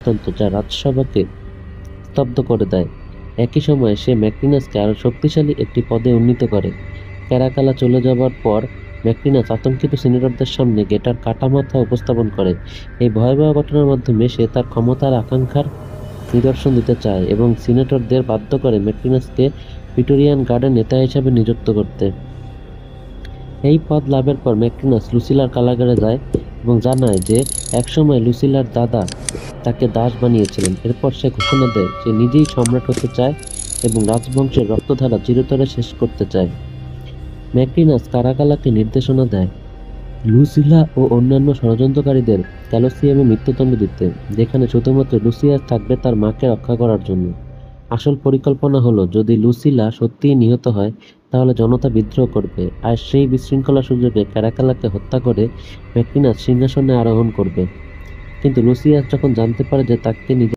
সিদ্ধান্ত যা রাজসভাকে স্তব্ধ করে দেয়। একই সময়ে সে ম্যাকটিনাসকে আরো শক্তিশালী একটি পদে উন্নীত করে। ক্যারাকালা চলে যাবার পর ম্যাকটিনাস আতঙ্কিত সিনেটরদের সামনে গেটার কাটা মাথা উপস্থাপন করে। এই ভয়াবহ ঘটনার মাধ্যমে সে তার ক্ষমতার আকাঙ্ক্ষার নিদর্শন দিতে চায় এবং সিনেটরদের বাধ্য করে ম্যাকটিনাসকে প্রিটোরিয়ান গার্ডের নেতা হিসাবে নিযুক্ত করতে। এই পদ লাভের পর ম্যাকটিনাস লুসিলার কারাগারে যায় এবং জানায় যে একসময় লুসিলার দাদা তাকে দাস বানিয়েছিলেন। এরপর সে ঘোষণা দেয় সে নিজেই সম্রাট হতে চায় এবং রাজবংশের রক্তধারা চিরতরে শেষ করতে চায়। ম্যাকটিনাস কারাকালাকে নির্দেশনা দেয় লুসিলা ও অন্যান্য ষড়যন্ত্রকারীদের ক্যালোসিয়ামে মৃত্যুদণ্ড দিতে, যেখানে শুধুমাত্র লুসিয়াস থাকবে তার মাকে রক্ষা করার জন্য। আসল পরিকল্পনা হলো যদি লুসিলা সত্যিই নিহত হয় তাহলে জনতা বিদ্রোহ করবে, আর সেই বিশৃঙ্খলা সুযোগে ক্যারাকালাকে হত্যা করে ম্যাকটিনাস সিংহাসনে আরোহণ করবে। কিন্তু লুসিয়াস যখন জানতে পারে যে তাকে নিজে